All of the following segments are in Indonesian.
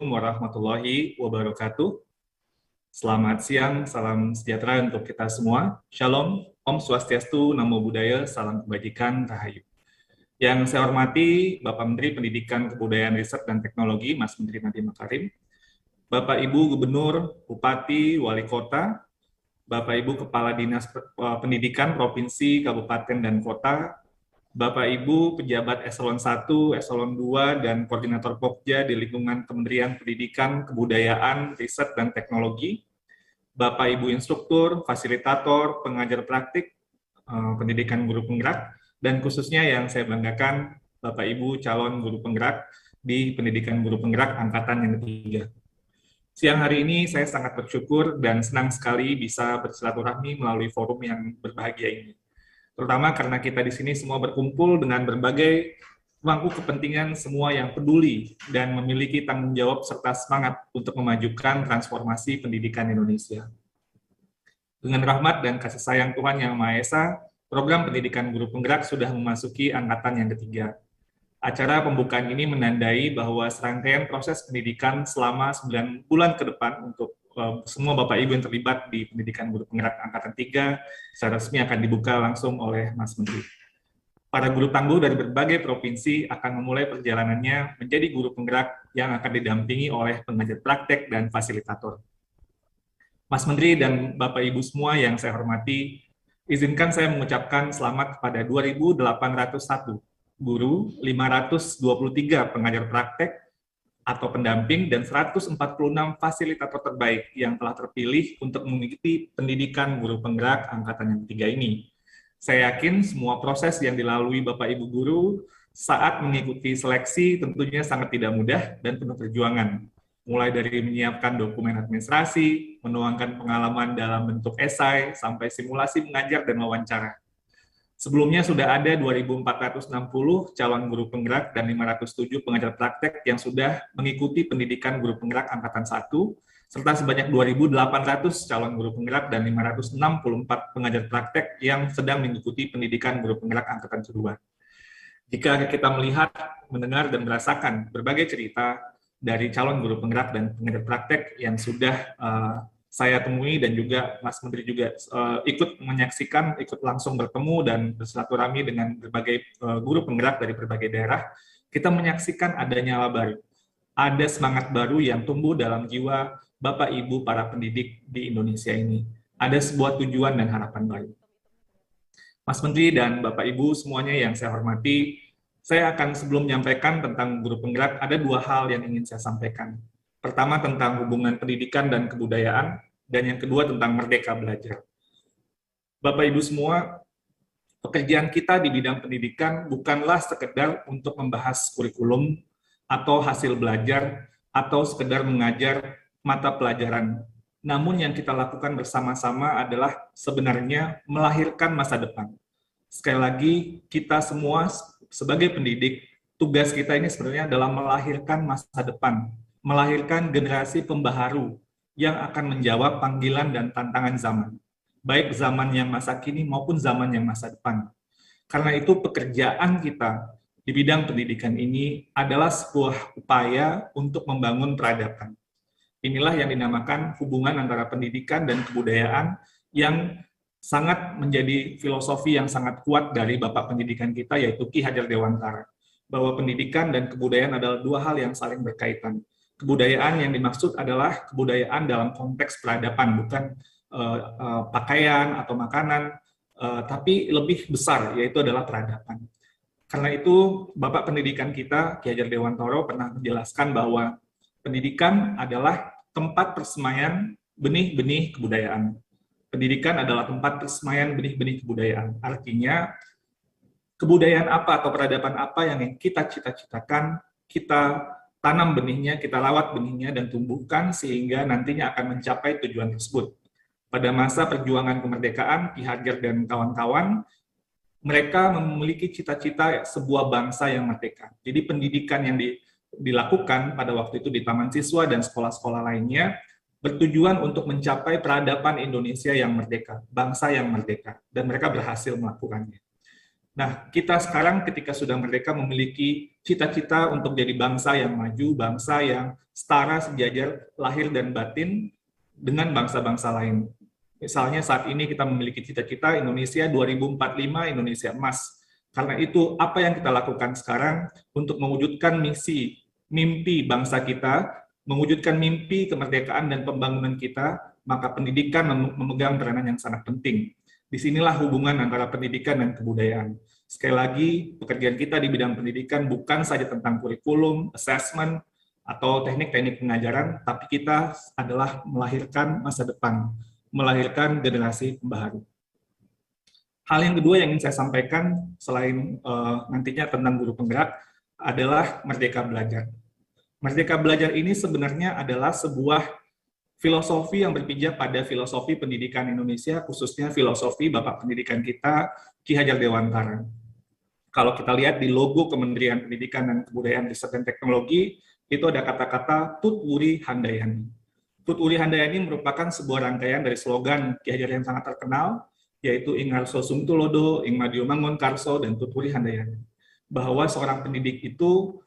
warahmatullahi wabarakatuh. Selamat siang, salam sejahtera untuk kita semua. Shalom, Om Swastiastu, Namo Buddhaya, salam kebajikan, Rahayu. Yang saya hormati Bapak Menteri Pendidikan, Kebudayaan, Riset, dan Teknologi, Mas Menteri Nadiem Makarim, Bapak Ibu Gubernur, Bupati, Wali Kota, Bapak Ibu Kepala Dinas Pendidikan Provinsi, Kabupaten, dan Kota, Bapak Ibu pejabat eselon 1, eselon 2, dan koordinator Pokja di lingkungan Kementerian Pendidikan, Kebudayaan, Riset, dan Teknologi, Bapak Ibu instruktur, fasilitator, pengajar praktik, pendidikan guru penggerak, dan khususnya yang saya banggakan, Bapak Ibu calon guru penggerak di pendidikan guru penggerak angkatan yang ketiga. Siang hari ini saya sangat bersyukur dan senang sekali bisa bersilaturahmi melalui forum yang berbahagia ini. Terutama karena kita di sini semua berkumpul dengan berbagai pemangku kepentingan semua yang peduli dan memiliki tanggung jawab serta semangat untuk memajukan transformasi pendidikan Indonesia. Dengan rahmat dan kasih sayang Tuhan Yang Maha Esa, program pendidikan guru penggerak sudah memasuki angkatan yang ketiga. Acara pembukaan ini menandai bahwa serangkaian proses pendidikan selama 9 bulan ke depan untuk semua Bapak Ibu yang terlibat di pendidikan guru penggerak angkatan 3 secara resmi akan dibuka langsung oleh Mas Menteri. Para guru tangguh dari berbagai provinsi akan memulai perjalanannya menjadi guru penggerak yang akan didampingi oleh pengajar praktek dan fasilitator. Mas Menteri dan Bapak Ibu semua yang saya hormati, izinkan saya mengucapkan selamat kepada 2.801 guru, 523 pengajar praktek atau pendamping, dan 146 fasilitator terbaik yang telah terpilih untuk mengikuti pendidikan guru penggerak angkatan yang ketiga ini. Saya yakin semua proses yang dilalui Bapak Ibu guru saat mengikuti seleksi tentunya sangat tidak mudah dan penuh perjuangan. Mulai dari menyiapkan dokumen administrasi, menuangkan pengalaman dalam bentuk esai, sampai simulasi mengajar dan wawancara. Sebelumnya sudah ada 2.460 calon guru penggerak dan 507 pengajar praktek yang sudah mengikuti pendidikan guru penggerak angkatan 1, serta sebanyak 2.800 calon guru penggerak dan 564 pengajar praktek yang sedang mengikuti pendidikan guru penggerak angkatan kedua. Jika kita melihat, mendengar, dan merasakan berbagai cerita dari calon guru penggerak dan pengajar praktek yang sudah saya temui dan juga Mas Menteri juga ikut menyaksikan, ikut langsung bertemu dan bersilaturahmi dengan berbagai guru penggerak dari berbagai daerah, kita menyaksikan adanya nyala baru. Ada semangat baru yang tumbuh dalam jiwa Bapak Ibu para pendidik di Indonesia ini. Ada sebuah tujuan dan harapan baru. Mas Menteri dan Bapak Ibu semuanya yang saya hormati, saya akan sebelum menyampaikan tentang guru penggerak, ada dua hal yang ingin saya sampaikan. Pertama tentang hubungan pendidikan dan kebudayaan, dan yang kedua tentang merdeka belajar. Bapak Ibu semua, pekerjaan kita di bidang pendidikan bukanlah sekedar untuk membahas kurikulum atau hasil belajar atau sekedar mengajar mata pelajaran. Namun yang kita lakukan bersama-sama adalah sebenarnya melahirkan masa depan. Sekali lagi, kita semua sebagai pendidik, tugas kita ini sebenarnya adalah melahirkan masa depan, melahirkan generasi pembaharu yang akan menjawab panggilan dan tantangan zaman, baik zaman yang masa kini maupun zaman yang masa depan. Karena itu pekerjaan kita di bidang pendidikan ini adalah sebuah upaya untuk membangun peradaban. Inilah yang dinamakan hubungan antara pendidikan dan kebudayaan yang sangat menjadi filosofi yang sangat kuat dari Bapak Pendidikan kita, yaitu Ki Hajar Dewantara, bahwa pendidikan dan kebudayaan adalah dua hal yang saling berkaitan. Kebudayaan yang dimaksud adalah kebudayaan dalam konteks peradaban, bukan pakaian atau makanan, tapi lebih besar, yaitu adalah peradaban. Karena itu, Bapak Pendidikan kita, Ki Hajar Dewantara, pernah menjelaskan bahwa pendidikan adalah tempat persemaian benih-benih kebudayaan. Pendidikan adalah tempat persemaian benih-benih kebudayaan. Artinya, kebudayaan apa atau peradaban apa yang kita cita-citakan, kita tanam benihnya, kita rawat benihnya, dan tumbuhkan sehingga nantinya akan mencapai tujuan tersebut. Pada masa perjuangan kemerdekaan, Ki Hajar dan kawan-kawan, mereka memiliki cita-cita sebuah bangsa yang merdeka. Jadi pendidikan yang dilakukan pada waktu itu di taman siswa dan sekolah-sekolah lainnya bertujuan untuk mencapai peradaban Indonesia yang merdeka, bangsa yang merdeka, dan mereka berhasil melakukannya. Nah, kita sekarang ketika sudah merdeka memiliki cita-cita untuk jadi bangsa yang maju, bangsa yang setara sejajar lahir dan batin dengan bangsa-bangsa lain. Misalnya saat ini kita memiliki cita-cita Indonesia 2045, Indonesia emas. Karena itu apa yang kita lakukan sekarang untuk mewujudkan misi, mimpi bangsa kita, mewujudkan mimpi kemerdekaan dan pembangunan kita, maka pendidikan memegang peranan yang sangat penting. Disinilah hubungan antara pendidikan dan kebudayaan. Sekali lagi, pekerjaan kita di bidang pendidikan bukan saja tentang kurikulum, assessment, atau teknik-teknik pengajaran, tapi kita adalah melahirkan masa depan, melahirkan generasi pembaharu. Hal yang kedua yang ingin saya sampaikan, selain nantinya tentang guru penggerak, adalah Merdeka Belajar. Merdeka Belajar ini sebenarnya adalah sebuah filosofi yang berpijak pada filosofi pendidikan Indonesia, khususnya filosofi Bapak Pendidikan kita, Ki Hajar Dewantara. Kalau kita lihat di logo Kementerian Pendidikan dan Kebudayaan Riset dan Teknologi, itu ada kata-kata Tut Wuri Handayani. Tut Wuri Handayani merupakan sebuah rangkaian dari slogan Ki Hajar yang sangat terkenal, yaitu Ing Harso Sumtulodo, Ing Madio Mangun Karso, dan Tut Wuri Handayani. Bahwa seorang pendidik itu,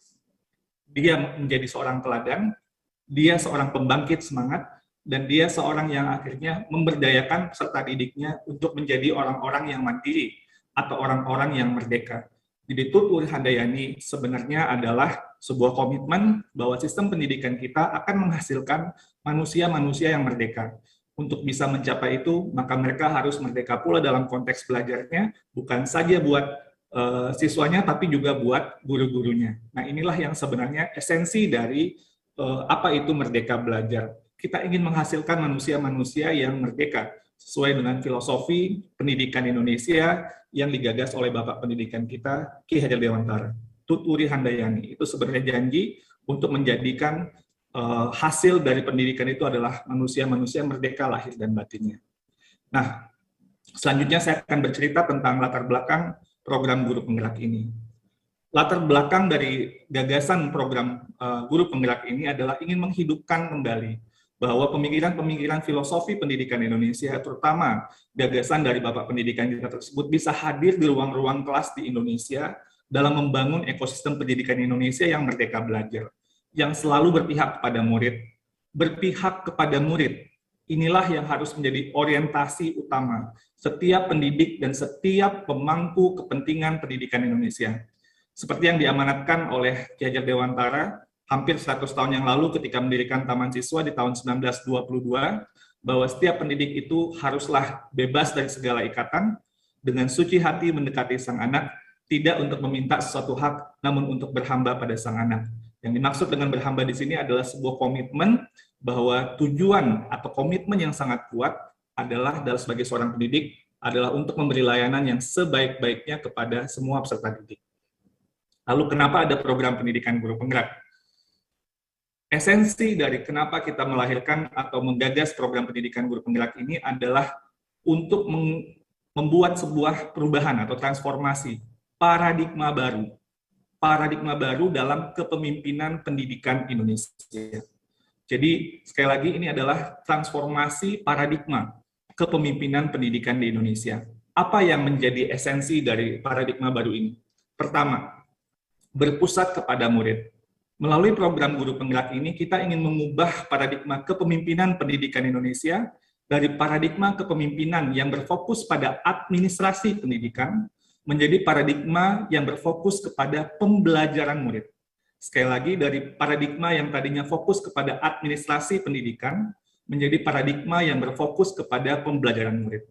dia menjadi seorang teladan, dia seorang pembangkit semangat, dan dia seorang yang akhirnya memberdayakan peserta didiknya untuk menjadi orang-orang yang mandiri atau orang-orang yang merdeka. Jadi Tut Wuri Handayani sebenarnya adalah sebuah komitmen bahwa sistem pendidikan kita akan menghasilkan manusia-manusia yang merdeka. Untuk bisa mencapai itu, maka mereka harus merdeka pula dalam konteks belajarnya, bukan saja buat siswanya, tapi juga buat guru-gurunya. Nah, inilah yang sebenarnya esensi dari apa itu merdeka belajar. Kita ingin menghasilkan manusia-manusia yang merdeka sesuai dengan filosofi pendidikan Indonesia yang digagas oleh Bapak Pendidikan kita, Ki Hajar Dewantara. Tut Wuri Handayani itu sebenarnya janji untuk menjadikan hasil dari pendidikan itu adalah manusia-manusia merdeka lahir dan batinnya. Nah, selanjutnya saya akan bercerita tentang latar belakang program guru penggerak ini. Latar belakang dari gagasan program guru penggerak ini adalah ingin menghidupkan kembali bahwa pemikiran-pemikiran filosofi pendidikan Indonesia, terutama gagasan dari Bapak Pendidikan kita tersebut, bisa hadir di ruang-ruang kelas di Indonesia dalam membangun ekosistem pendidikan Indonesia yang merdeka belajar, yang selalu berpihak kepada murid. Berpihak kepada murid, inilah yang harus menjadi orientasi utama setiap pendidik dan setiap pemangku kepentingan pendidikan Indonesia. Seperti yang diamanatkan oleh Ki Hajar Dewantara hampir 100 tahun yang lalu ketika mendirikan Taman Siswa di tahun 1922, bahwa setiap pendidik itu haruslah bebas dari segala ikatan, dengan suci hati mendekati sang anak, tidak untuk meminta sesuatu hak, namun untuk berhamba pada sang anak. Yang dimaksud dengan berhamba di sini adalah sebuah komitmen bahwa tujuan atau komitmen yang sangat kuat adalah dalam sebagai seorang pendidik adalah untuk memberi layanan yang sebaik-baiknya kepada semua peserta didik. Lalu kenapa ada program pendidikan guru penggerak? Esensi dari kenapa kita melahirkan atau menggagas program pendidikan guru penggerak ini adalah untuk membuat sebuah perubahan atau transformasi paradigma baru dalam kepemimpinan pendidikan Indonesia. Jadi sekali lagi ini adalah transformasi paradigma kepemimpinan pendidikan di Indonesia. Apa yang menjadi esensi dari paradigma baru ini? Pertama, berpusat kepada murid. Melalui program guru penggerak ini, kita ingin mengubah paradigma kepemimpinan pendidikan Indonesia dari paradigma kepemimpinan yang berfokus pada administrasi pendidikan menjadi paradigma yang berfokus kepada pembelajaran murid. Sekali lagi, dari paradigma yang tadinya fokus kepada administrasi pendidikan menjadi paradigma yang berfokus kepada pembelajaran murid.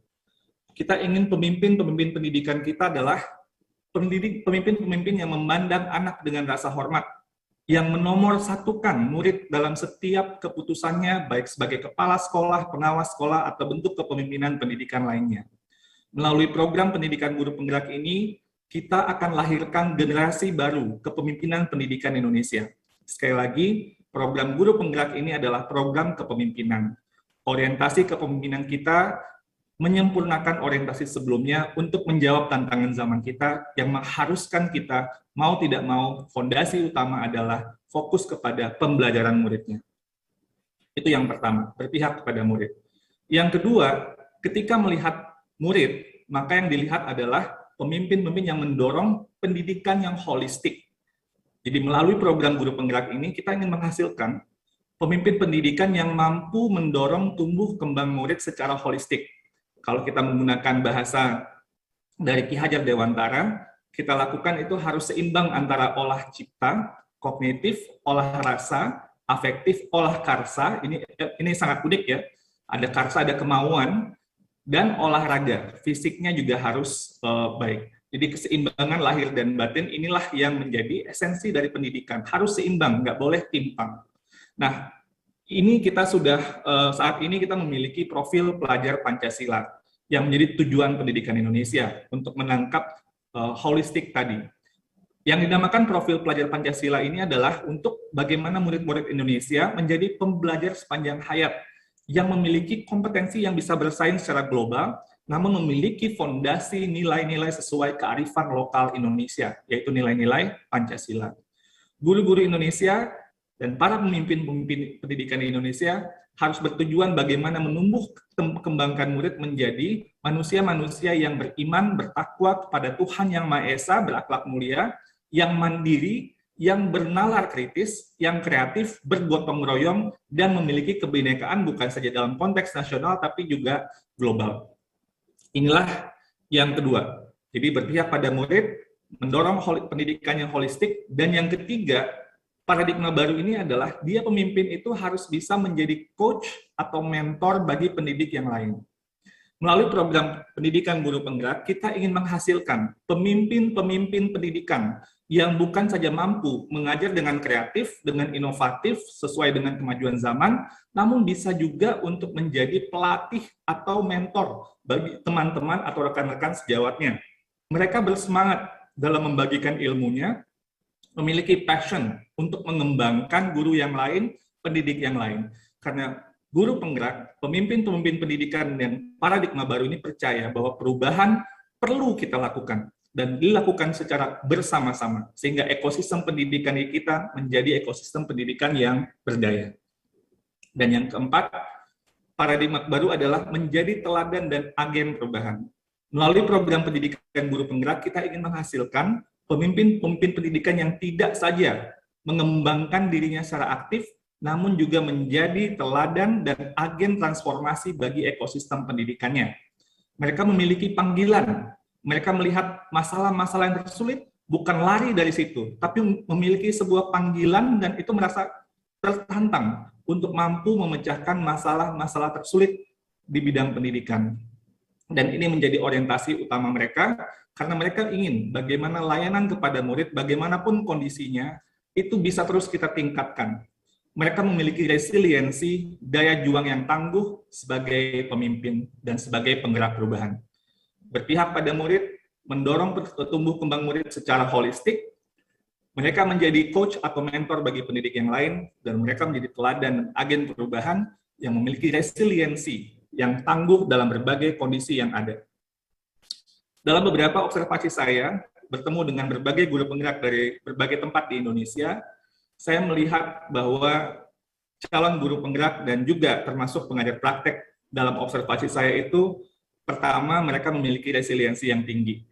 Kita ingin pemimpin-pemimpin pendidikan kita adalah pemimpin-pemimpin yang memandang anak dengan rasa hormat, yang menomorsatukan murid dalam setiap keputusannya, baik sebagai kepala sekolah, pengawas sekolah, atau bentuk kepemimpinan pendidikan lainnya. Melalui program pendidikan guru penggerak ini, kita akan lahirkan generasi baru kepemimpinan pendidikan Indonesia. Sekali lagi, program guru penggerak ini adalah program kepemimpinan. Orientasi kepemimpinan kita menyempurnakan orientasi sebelumnya untuk menjawab tantangan zaman kita yang mengharuskan kita mau tidak mau fondasi utama adalah fokus kepada pembelajaran muridnya. Itu yang pertama, berpihak kepada murid. Yang kedua, ketika melihat murid, maka yang dilihat adalah pemimpin-pemimpin yang mendorong pendidikan yang holistik. Jadi melalui program guru penggerak ini kita ingin menghasilkan pemimpin pendidikan yang mampu mendorong tumbuh kembang murid secara holistik. Kalau kita menggunakan bahasa dari Ki Hajar Dewantara, kita lakukan itu harus seimbang antara olah cipta, kognitif, olah rasa, afektif, olah karsa. Ini sangat unik ya. Ada karsa, ada kemauan, dan olahraga. Fisiknya juga harus baik. Jadi keseimbangan lahir dan batin inilah yang menjadi esensi dari pendidikan. Harus seimbang, nggak boleh timpang. Nah, ini kita sudah saat ini kita memiliki profil pelajar Pancasila yang menjadi tujuan pendidikan Indonesia untuk menangkap holistik tadi. Yang dinamakan profil pelajar Pancasila ini adalah untuk bagaimana murid-murid Indonesia menjadi pembelajar sepanjang hayat yang memiliki kompetensi yang bisa bersaing secara global, namun memiliki fondasi nilai-nilai sesuai kearifan lokal Indonesia, yaitu nilai-nilai Pancasila. Guru-guru Indonesia dan para pemimpin-pemimpin pendidikan di Indonesia harus bertujuan bagaimana menumbuh kembangkan murid menjadi manusia-manusia yang beriman, bertakwa kepada Tuhan Yang Maha Esa, berakhlak mulia, yang mandiri, yang bernalar kritis, yang kreatif, bergotong royong, dan memiliki kebinekaan bukan saja dalam konteks nasional, tapi juga global. Inilah yang kedua. Jadi berpihak pada murid, mendorong pendidikan yang holistik, dan yang ketiga, paradigma baru ini adalah dia pemimpin itu harus bisa menjadi coach atau mentor bagi pendidik yang lain. Melalui program pendidikan guru penggerak, kita ingin menghasilkan pemimpin-pemimpin pendidikan yang bukan saja mampu mengajar dengan kreatif, dengan inovatif, sesuai dengan kemajuan zaman, namun bisa juga untuk menjadi pelatih atau mentor bagi teman-teman atau rekan-rekan sejawatnya. Mereka bersemangat dalam membagikan ilmunya, memiliki passion untuk mengembangkan guru yang lain, pendidik yang lain. Karena guru penggerak, pemimpin-pemimpin pendidikan dan paradigma baru ini percaya bahwa perubahan perlu kita lakukan dan dilakukan secara bersama-sama sehingga ekosistem pendidikan kita menjadi ekosistem pendidikan yang berdaya. Dan yang keempat, paradigma baru adalah menjadi teladan dan agen perubahan. Melalui program pendidikan guru penggerak, kita ingin menghasilkan pemimpin-pemimpin pendidikan yang tidak saja mengembangkan dirinya secara aktif, namun juga menjadi teladan dan agen transformasi bagi ekosistem pendidikannya. Mereka memiliki panggilan, mereka melihat masalah-masalah yang tersulit, bukan lari dari situ, tapi memiliki sebuah panggilan dan itu merasa tertantang untuk mampu memecahkan masalah-masalah tersulit di bidang pendidikan. Dan ini menjadi orientasi utama mereka, karena mereka ingin bagaimana layanan kepada murid, bagaimanapun kondisinya, itu bisa terus kita tingkatkan. Mereka memiliki resiliensi, daya juang yang tangguh sebagai pemimpin dan sebagai penggerak perubahan. Berpihak pada murid, mendorong tumbuh kembang murid secara holistik, mereka menjadi coach atau mentor bagi pendidik yang lain, dan mereka menjadi teladan dan agen perubahan yang memiliki resiliensi yang tangguh dalam berbagai kondisi yang ada. Dalam beberapa observasi saya, bertemu dengan berbagai guru penggerak dari berbagai tempat di Indonesia, saya melihat bahwa calon guru penggerak dan juga termasuk pengajar praktek dalam observasi saya itu, pertama, mereka memiliki resiliensi yang tinggi.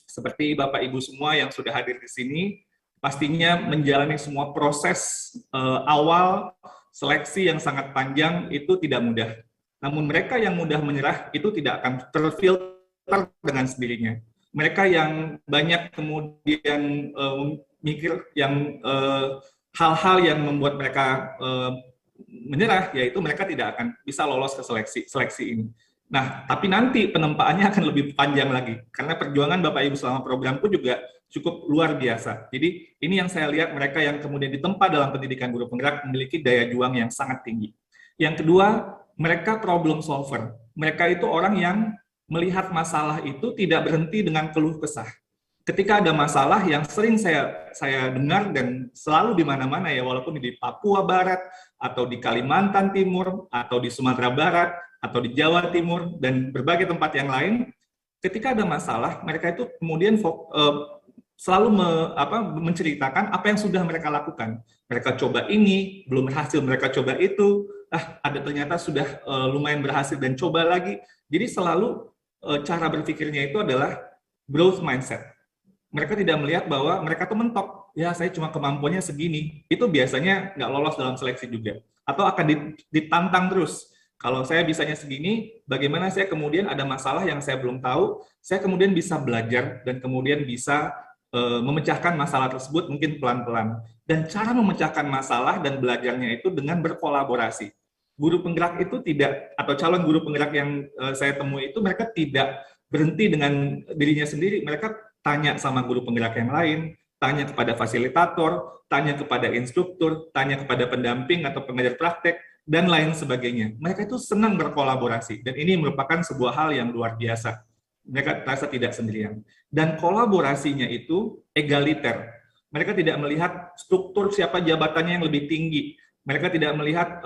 Seperti Bapak Ibu semua yang sudah hadir di sini, pastinya menjalani semua proses awal seleksi yang sangat panjang itu tidak mudah. Namun mereka yang mudah menyerah itu tidak akan terfilter dengan sendirinya. Mereka yang banyak kemudian mikir yang hal-hal yang membuat mereka menyerah, yaitu mereka tidak akan bisa lolos ke seleksi ini. Nah, tapi nanti penempaannya akan lebih panjang lagi, karena perjuangan Bapak Ibu selama programku juga cukup luar biasa. Jadi ini yang saya lihat, mereka yang kemudian ditempa dalam pendidikan guru penggerak memiliki daya juang yang sangat tinggi. Yang kedua, mereka problem solver. Mereka itu orang yang melihat masalah itu tidak berhenti dengan keluh kesah. Ketika ada masalah yang sering saya dengar dan selalu di mana-mana ya, walaupun di Papua Barat, atau di Kalimantan Timur, atau di Sumatera Barat, atau di Jawa Timur, dan berbagai tempat yang lain, ketika ada masalah, mereka itu kemudian selalu menceritakan apa yang sudah mereka lakukan. Mereka coba ini, belum berhasil, mereka coba itu, ada ternyata sudah lumayan berhasil dan coba lagi. Jadi selalu cara berpikirnya itu adalah growth mindset. Mereka tidak melihat bahwa mereka tuh mentok, ya saya cuma kemampuannya segini, itu biasanya nggak lolos dalam seleksi juga, atau akan ditantang terus. Kalau saya bisanya segini, bagaimana saya kemudian ada masalah yang saya belum tahu, saya kemudian bisa belajar dan kemudian bisa memecahkan masalah tersebut mungkin pelan-pelan. Dan cara memecahkan masalah dan belajarnya itu dengan berkolaborasi. Guru penggerak itu tidak, atau calon guru penggerak yang saya temui itu, mereka tidak berhenti dengan dirinya sendiri, mereka tanya sama guru penggerak yang lain, tanya kepada fasilitator, tanya kepada instruktur, tanya kepada pendamping atau pengajar praktek, dan lain sebagainya. Mereka itu senang berkolaborasi, dan ini merupakan sebuah hal yang luar biasa. Mereka terasa tidak sendirian. Dan kolaborasinya itu egaliter. Mereka tidak melihat struktur siapa jabatannya yang lebih tinggi. Mereka tidak melihat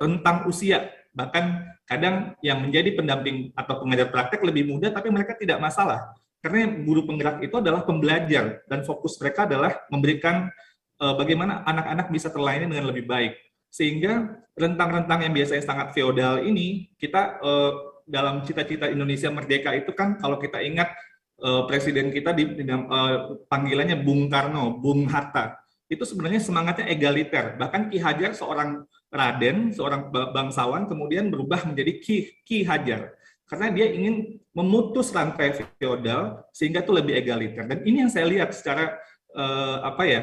rentang usia. Bahkan kadang yang menjadi pendamping atau pengajar praktek lebih muda, tapi mereka tidak masalah. Karena guru penggerak itu adalah pembelajar, dan fokus mereka adalah memberikan bagaimana anak-anak bisa terlayani dengan lebih baik. Sehingga rentang-rentang yang biasanya sangat feodal ini, kita dalam cita-cita Indonesia Merdeka itu kan, kalau kita ingat presiden kita panggilannya Bung Karno, Bung Hatta, itu sebenarnya semangatnya egaliter. Bahkan Ki Hajar, seorang Raden, seorang bangsawan, kemudian berubah menjadi Ki Hajar. Karena dia ingin memutus rantai feodal sehingga itu lebih egaliter. Dan ini yang saya lihat secara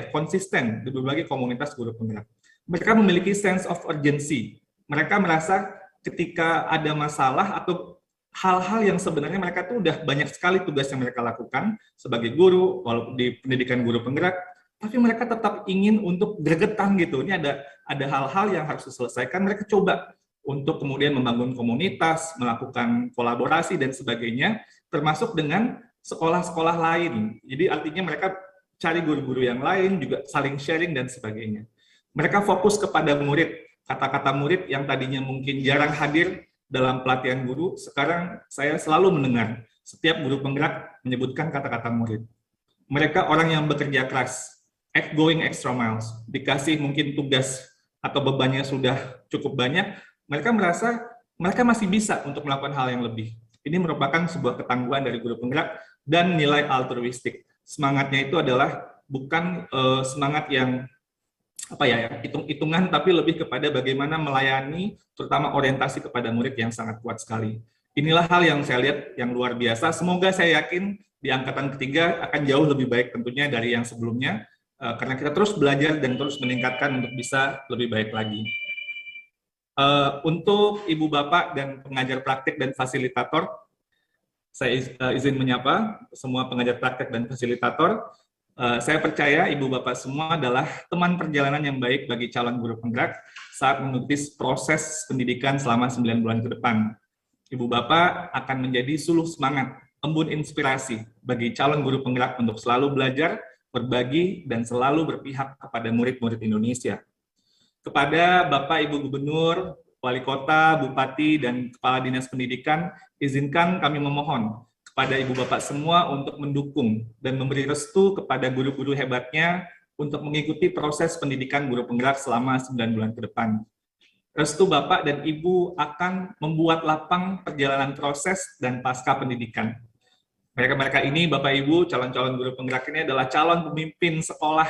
konsisten di berbagai komunitas guru penggerak. Mereka memiliki sense of urgency. Mereka merasa ketika ada masalah atau hal-hal yang sebenarnya mereka tuh udah banyak sekali tugas yang mereka lakukan sebagai guru, walaupun di pendidikan guru penggerak, tapi mereka tetap ingin untuk gregetan gitu. Ini ada hal-hal yang harus diselesaikan, mereka coba untuk kemudian membangun komunitas, melakukan kolaborasi dan sebagainya, termasuk dengan sekolah-sekolah lain. Jadi artinya mereka cari guru-guru yang lain, juga saling sharing dan sebagainya. Mereka fokus kepada murid, kata-kata murid yang tadinya mungkin jarang hadir dalam pelatihan guru, sekarang saya selalu mendengar setiap guru penggerak menyebutkan kata-kata murid. Mereka orang yang bekerja keras, going extra miles, dikasih mungkin tugas atau bebannya sudah cukup banyak, mereka merasa mereka masih bisa untuk melakukan hal yang lebih. Ini merupakan sebuah ketangguhan dari guru penggerak dan nilai altruistik. Semangatnya itu adalah bukan semangat yang hitung-hitungan, tapi lebih kepada bagaimana melayani, terutama orientasi kepada murid yang sangat kuat sekali. Inilah hal yang saya lihat yang luar biasa. Semoga saya yakin di angkatan ketiga akan jauh lebih baik tentunya dari yang sebelumnya, karena kita terus belajar dan terus meningkatkan untuk bisa lebih baik lagi. Untuk Ibu Bapak dan pengajar praktik dan fasilitator, saya izin menyapa semua pengajar praktek dan fasilitator. Saya percaya Ibu Bapak semua adalah teman perjalanan yang baik bagi calon guru penggerak saat mengikuti proses pendidikan selama 9 bulan ke depan. Ibu Bapak akan menjadi suluh semangat, embun inspirasi bagi calon guru penggerak untuk selalu belajar, berbagi, dan selalu berpihak kepada murid-murid Indonesia. Kepada Bapak Ibu Gubernur, Wali Kota, Bupati, dan Kepala Dinas Pendidikan, izinkan kami memohon kepada Ibu Bapak semua untuk mendukung dan memberi restu kepada guru-guru hebatnya untuk mengikuti proses pendidikan guru penggerak selama 9 bulan ke depan. Restu Bapak dan Ibu akan membuat lapang perjalanan proses dan pasca pendidikan. Mereka-mereka ini, Bapak Ibu, calon-calon guru penggerak ini adalah calon pemimpin sekolah,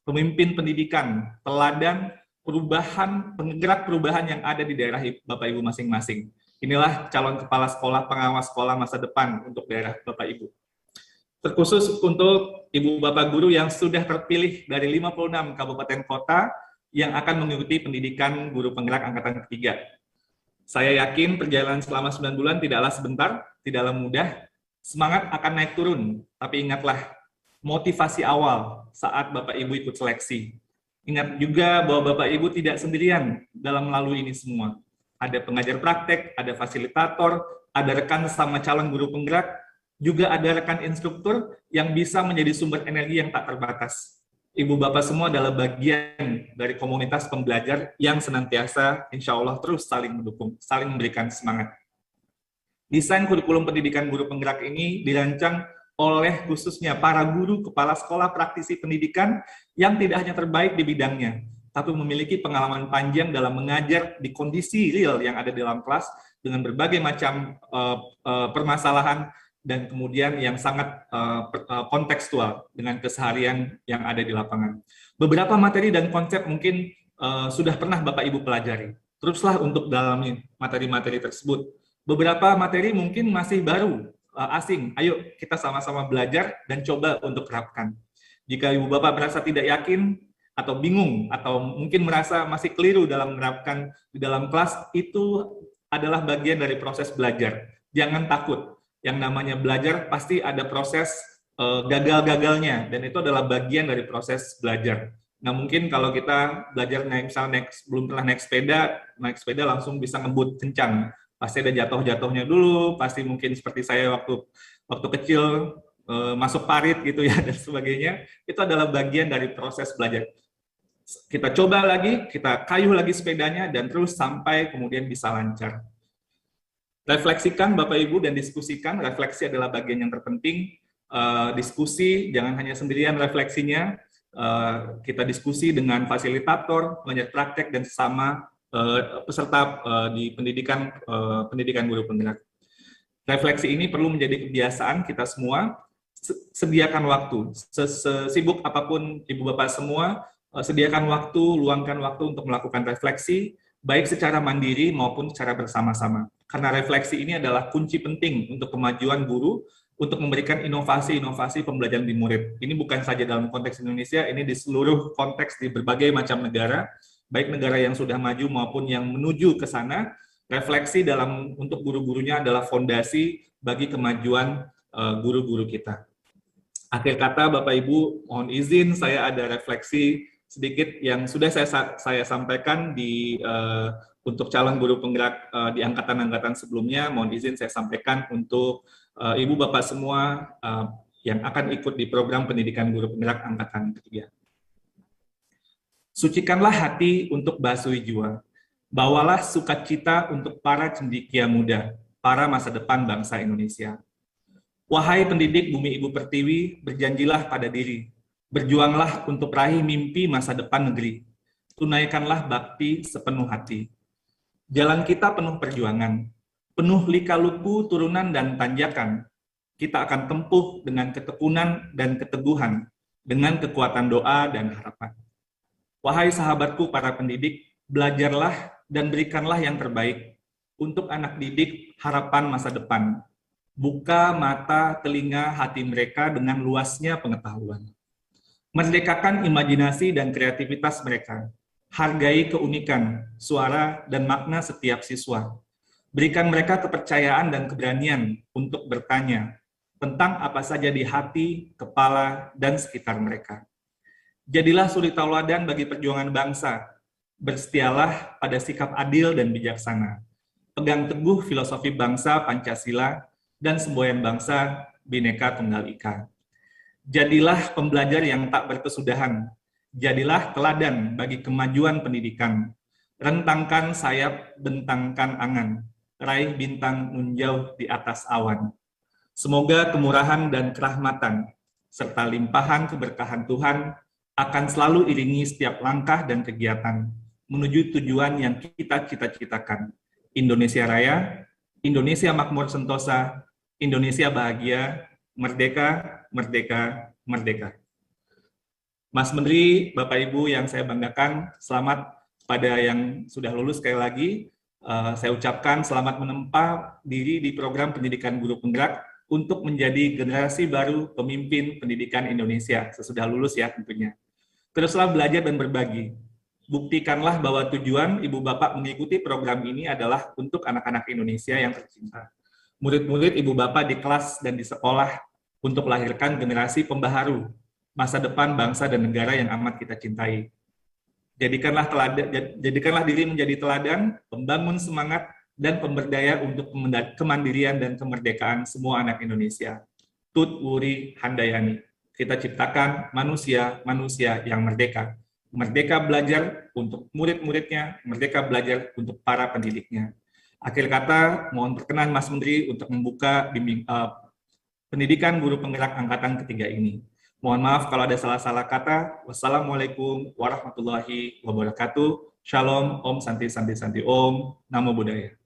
pemimpin pendidikan, teladan perubahan, penggerak perubahan yang ada di daerah Bapak Ibu masing-masing. Inilah calon kepala sekolah, pengawas sekolah masa depan untuk daerah Bapak Ibu. Terkhusus untuk Ibu Bapak Guru yang sudah terpilih dari 56 kabupaten kota yang akan mengikuti pendidikan guru penggerak angkatan ketiga. Saya yakin perjalanan selama 9 bulan tidaklah sebentar, tidaklah mudah, semangat akan naik turun, tapi ingatlah, motivasi awal saat Bapak Ibu ikut seleksi. Ingat juga bahwa Bapak Ibu tidak sendirian dalam melalui ini semua. Ada pengajar praktek, ada fasilitator, ada rekan sama calon guru penggerak, juga ada rekan instruktur yang bisa menjadi sumber energi yang tak terbatas. Ibu Bapak semua adalah bagian dari komunitas pembelajar yang senantiasa insya Allah terus saling mendukung, saling memberikan semangat. Desain kurikulum pendidikan guru penggerak ini dirancang oleh khususnya para guru, kepala sekolah, praktisi pendidikan yang tidak hanya terbaik di bidangnya, tapi memiliki pengalaman panjang dalam mengajar di kondisi real yang ada di dalam kelas dengan berbagai macam permasalahan dan kemudian yang sangat kontekstual dengan keseharian yang ada di lapangan. Beberapa materi dan konsep mungkin sudah pernah Bapak Ibu pelajari. Teruslah untuk dalami materi-materi tersebut. Beberapa materi mungkin masih baru, asing. Ayo kita sama-sama belajar dan coba untuk terapkan. Jika Ibu Bapak merasa tidak yakin atau bingung atau mungkin merasa masih keliru dalam menerapkan di dalam kelas, itu adalah bagian dari proses belajar. Jangan takut. Yang namanya belajar pasti ada proses gagal-gagalnya, dan itu adalah bagian dari proses belajar. Nah, mungkin kalau kita belajar belum pernah naik sepeda langsung bisa ngebut kencang. Pasti ada jatuh-jatuhnya dulu, pasti mungkin seperti saya waktu kecil masuk parit gitu ya dan sebagainya. Itu adalah bagian dari proses belajar. Kita coba lagi, kita kayuh lagi sepedanya dan terus sampai kemudian bisa lancar. Refleksikan Bapak Ibu dan diskusikan. Refleksi adalah bagian yang terpenting. Diskusi jangan hanya sendirian refleksinya. Kita diskusi dengan fasilitator, banyak praktek dan sesama peserta di pendidikan guru penggerak. Refleksi ini perlu menjadi kebiasaan kita semua. Sediakan waktu, sesibuk apapun Ibu Bapak semua, sediakan waktu, luangkan waktu untuk melakukan refleksi, baik secara mandiri maupun secara bersama-sama. Karena refleksi ini adalah kunci penting untuk kemajuan guru, untuk memberikan inovasi-inovasi pembelajaran di murid. Ini bukan saja dalam konteks Indonesia, ini di seluruh konteks di berbagai macam negara, baik negara yang sudah maju maupun yang menuju ke sana. Refleksi untuk guru-gurunya adalah fondasi bagi kemajuan guru-guru kita. Akhir kata, Bapak Ibu, mohon izin saya ada refleksi sedikit yang sudah saya sampaikan untuk calon guru penggerak di angkatan-angkatan sebelumnya. Mohon izin saya sampaikan untuk Ibu Bapak semua yang akan ikut di program pendidikan guru penggerak angkatan ketiga. Sucikanlah hati untuk basuh jiwa. Bawalah sukacita untuk para cendekia muda, para masa depan bangsa Indonesia. Wahai pendidik bumi Ibu Pertiwi, berjanjilah pada diri. Berjuanglah untuk raih mimpi masa depan negeri. Tunaikanlah bakti sepenuh hati. Jalan kita penuh perjuangan, penuh lika-liku turunan dan tanjakan. Kita akan tempuh dengan ketekunan dan keteguhan, dengan kekuatan doa dan harapan. Wahai sahabatku para pendidik, belajarlah dan berikanlah yang terbaik untuk anak didik harapan masa depan. Buka mata, telinga, hati mereka dengan luasnya pengetahuan. Merdekakan imajinasi dan kreativitas mereka. Hargai keunikan, suara, dan makna setiap siswa. Berikan mereka kepercayaan dan keberanian untuk bertanya tentang apa saja di hati, kepala, dan sekitar mereka. Jadilah suri tauladan bagi perjuangan bangsa. Bersetialah pada sikap adil dan bijaksana. Pegang teguh filosofi bangsa Pancasila dan semboyan bangsa Bhinneka Tunggal Ika. Jadilah pembelajar yang tak berkesudahan. Jadilah teladan bagi kemajuan pendidikan. Rentangkan sayap, bentangkan angan. Raih bintang menjauh di atas awan. Semoga kemurahan dan kerahmatan, serta limpahan keberkahan Tuhan akan selalu iringi setiap langkah dan kegiatan menuju tujuan yang kita cita-citakan. Indonesia Raya, Indonesia Makmur Sentosa, Indonesia Bahagia, Merdeka, Merdeka, Merdeka. Mas Menteri, Bapak Ibu yang saya banggakan, selamat pada yang sudah lulus sekali lagi. Saya ucapkan selamat menempa diri di program pendidikan guru penggerak untuk menjadi generasi baru pemimpin pendidikan Indonesia sesudah lulus ya tentunya. Teruslah belajar dan berbagi. Buktikanlah bahwa tujuan Ibu Bapak mengikuti program ini adalah untuk anak-anak Indonesia yang tercinta. Murid-murid Ibu Bapak di kelas dan di sekolah untuk melahirkan generasi pembaharu masa depan bangsa dan negara yang amat kita cintai. Jadikanlah diri menjadi teladan, pembangun semangat, dan pemberdaya untuk kemandirian dan kemerdekaan semua anak Indonesia. Tut Wuri Handayani. Kita ciptakan manusia yang merdeka. Merdeka belajar untuk murid-muridnya, merdeka belajar untuk para pendidiknya. Akhir kata, mohon perkenan Mas Menteri untuk membuka pendidikan guru penggerak angkatan ketiga ini. Mohon maaf kalau ada salah-salah kata. Wassalamualaikum warahmatullahi wabarakatuh. Shalom, Om Santi Santi Santi Om. Namo Buddhaya.